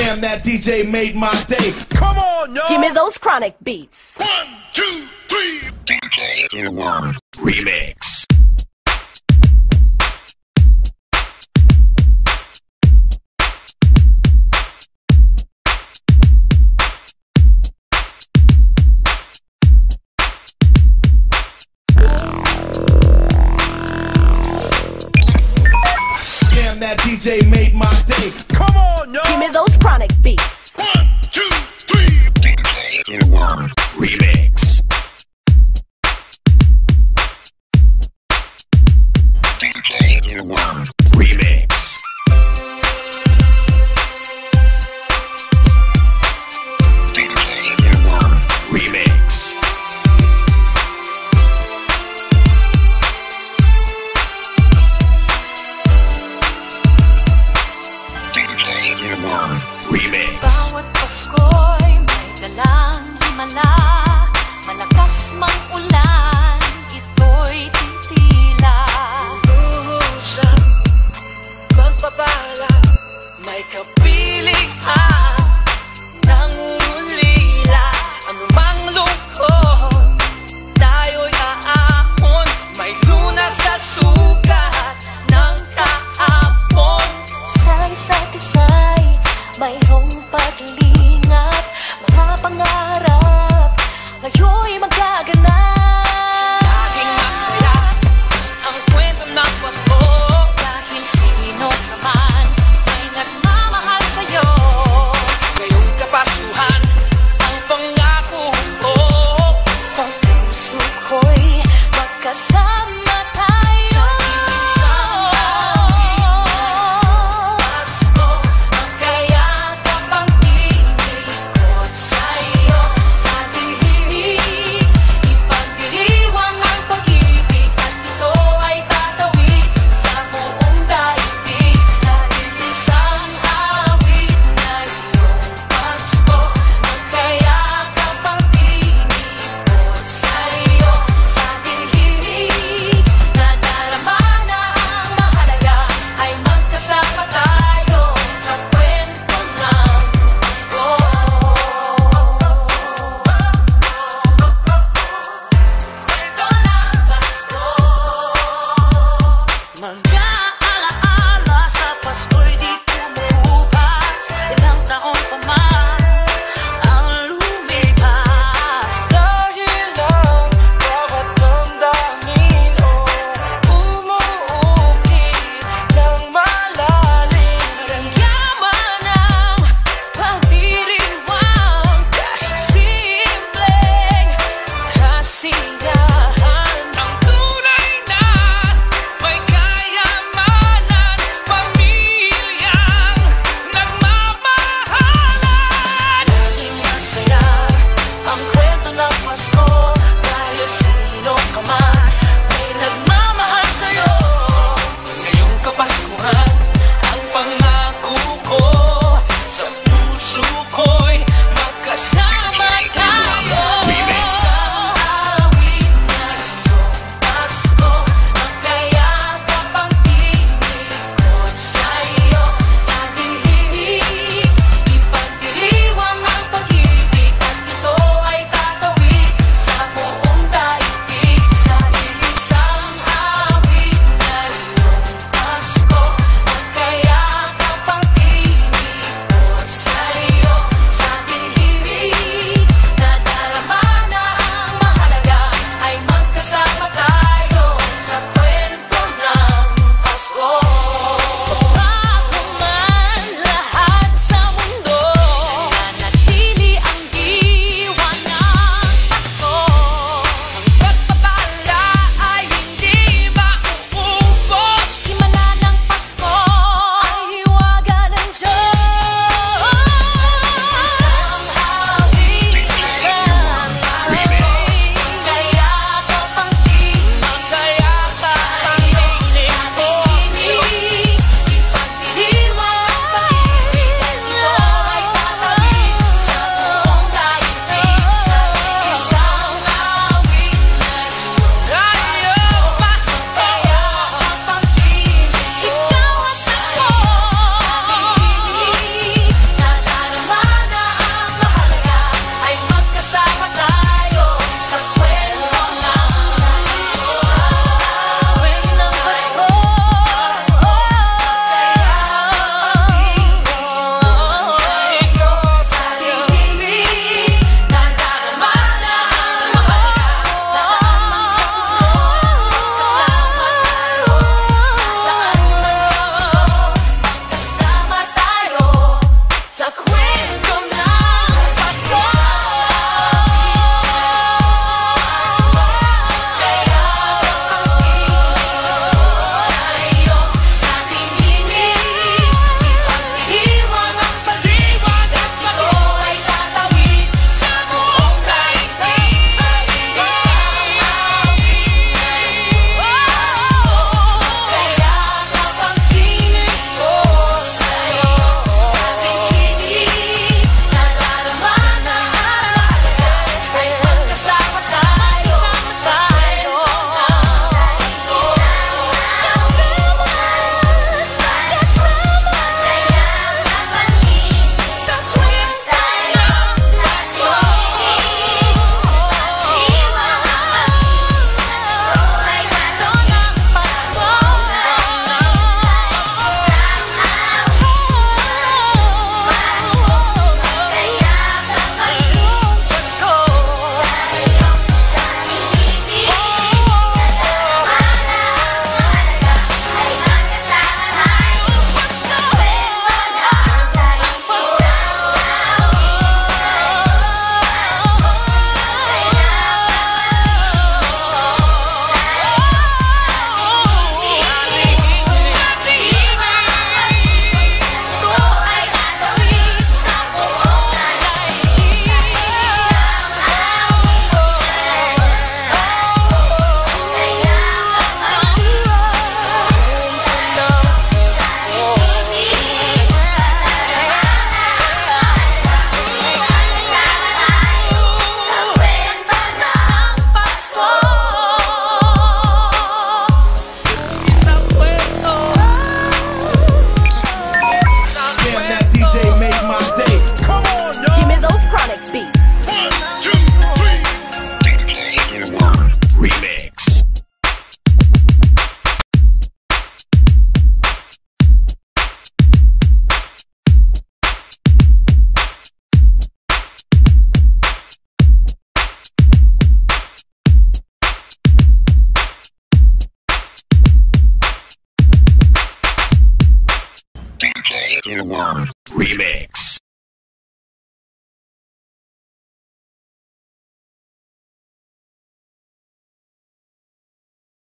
Damn, that DJ made my day. Come on, yo! Give me those chronic beats. 1, 2, 3. DJ in the World Remix. Damn, that DJ made my day. Come on, yo! Give me those chronic beats. 1, 2, 3. DJ in the World Remix. DJ in the World Remix. DJ in the World Remix. DJ in the World Remix. Bawat Pasko'y may dalang himala. Malakas mang ulan, ito'y titila. Lulusan, magpapala, may kapilian, nangungulila. Anumang lungkot, tayo'y aahon. May lunas sa sugat ng kahapon. Sa isa't isa'y mayroong paglingap. Mga pangarap ngayon'y magaganap. Laging masaya ang kwento ng Pasko. Dahil sino naman may nagmamahal sa'yo. Ngayong Kapaskuhan ang pangako ko. Sa puso ko'y magkasama tayo. Sa Pasko, magkayakap ang tinikot sa'yo. Sa dilig, ipagdiriwang ang pag-ibig. At ito ay tatawid sa buong daigdig. Sa isang awit na iyong Pasko, magkayakap ang tinikot sa'yo. Sa dilig, nadarama na ang mahalaga ay magkasama tayo sa kwento ng Pasko. Kwento ng Pasko. Mga alaala sa Pasko'y di kumupas. Ilang taon pa man ang lumipas. Dahil ang bawat damdamin o umuukit ng malalim. Yaman ang pagdiriwang kahit simpleng kasiyahan. Ang tunay na may kaya in the world. Remix.